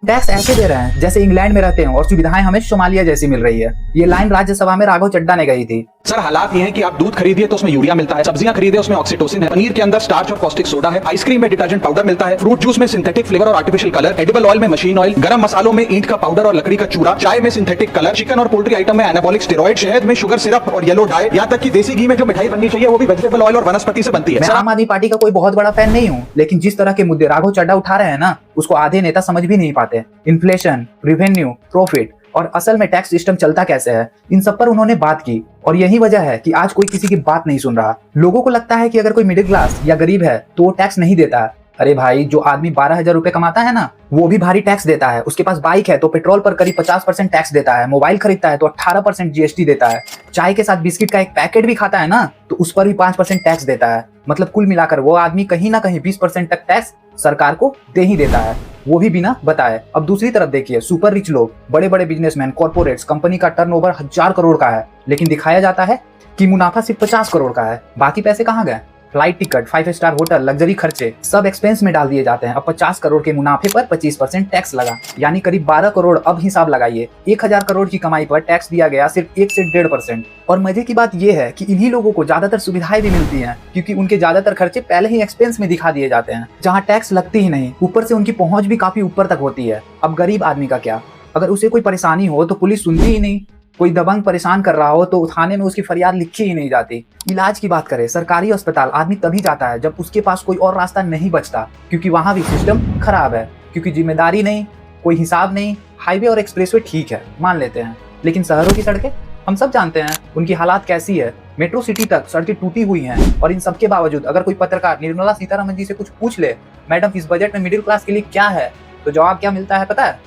Tax ऐसे दे रहे हैं जैसे इंग्लैंड में रहते हैं और सुविधाएं हमें सोमालिया जैसी मिल रही है। ये लाइन राज्यसभा में राघव चड्ढा ने कही थी। सर हालात ये हैं कि आप दूध खरीदिए तो उसमें यूरिया मिलता है, सब्जियां खरीदिए उसमें ऑक्सीटोसिन है, पनीर के अंदर स्टार्च और कॉस्टिक सोडा है, आइसक्रीम में डिटर्जेंट पाउडर मिलता है, फ्रूट जूस में सिंथेटिक फ्लेवर और आर्टिफिशियल कलर, एडिबल ऑयल में मशीन ऑयल, गरम मसालों में ईंट का पाउडर और लकड़ी का चूड़ा, चाय में सिंथेटिक कलर, चिकन और पोल्ट्री आइटम में एनाबॉलिक स्टेरॉइड, शहद में शुगर सिरप और येलो डाई, यहाँ तक कि देसी घी में जो मिठाई बननी चाहिए वो भी वेजिटेबल ऑयल और वनस्पति से बनती है। मैं आम आदमी पार्टी का कोई बहुत बड़ा फैन नहीं हूँ, लेकिन जिस तरह के मुद्दे राघव चड्ढा उठा रहे हैं ना, उसको आधे नेता समझ भी नहीं पाते। इन्फ्लेशन, रेवेन्यू, प्रॉफिट और असल में टैक्स सिस्टम चलता कैसे है, इन सब पर उन्होंने बात की और यही वजह है कि आज कोई किसी की बात नहीं सुन रहा। लोगों को लगता है कि अगर कोई मिडिल क्लास या गरीब है तो वो टैक्स नहीं देता है। अरे भाई, जो आदमी 12,000 रुपए कमाता है ना, वो भी भारी टैक्स देता है। उसके पास बाइक है तो पेट्रोल पर करीब 50% टैक्स देता है, मोबाइल खरीदता है तो 18% जीएसटी देता है, चाय के साथ बिस्किट का एक पैकेट भी खाता है ना तो उस पर भी 5% टैक्स देता है। मतलब कुल मिलाकर वो आदमी कहीं ना कहीं 20% तक टैक्स सरकार को दे ही देता है, वो भी बिना बताए। अब दूसरी तरफ देखिए, सुपर रिच लोग, बड़े बड़े बिजनेसमैन, कॉर्पोरेट्स, कंपनी का टर्नओवर 1000 करोड़ का है, लेकिन दिखाया जाता है कि मुनाफा सिर्फ 50 करोड़ का है। बाकी पैसे कहाँ गए? Flight ticket, 5 star hotel, luxury खर्चे सब एक्सपेंस में डाल दिए जाते हैं। अब 50 करोड़ के मुनाफे पर 25% टैक्स लगा, यानी करीब 12 करोड़। अब हिसाब लगाइए, 1000 करोड़ की कमाई पर टैक्स दिया गया सिर्फ 1 से 1.5%। और मजे की बात यह है कि इन्हीं लोगों को ज्यादातर सुविधाएं भी मिलती हैं, क्योंकि उनके ज्यादातर खर्चे पहले ही एक्सपेंस में दिखा दिए जाते हैं, जहाँ टैक्स लगती ही नहीं, ऊपर से उनकी पहुंच भी काफी ऊपर तक होती है। अब गरीब आदमी का क्या? अगर उसे कोई परेशानी हो तो पुलिस सुनती ही नहीं, कोई दबंग परेशान कर रहा हो तो थाने में उसकी फरियाद लिखी ही नहीं जाती। इलाज की बात करें, सरकारी अस्पताल आदमी तभी जाता है जब उसके पास कोई और रास्ता नहीं बचता, क्योंकि वहां भी सिस्टम खराब है, क्योंकि जिम्मेदारी नहीं, कोई हिसाब नहीं। हाईवे और एक्सप्रेसवे ठीक है, मान लेते हैं, लेकिन शहरों की सड़कें हम सब जानते हैं उनकी हालात कैसी है। मेट्रो सिटी तक सड़कें टूटी हुई हैं, और इन सब के बावजूद अगर कोई पत्रकार निर्मला सीतारमण जी से कुछ पूछ ले, मैडम इस बजट में मिडिल क्लास के लिए क्या है, तो जवाब क्या मिलता है पता है?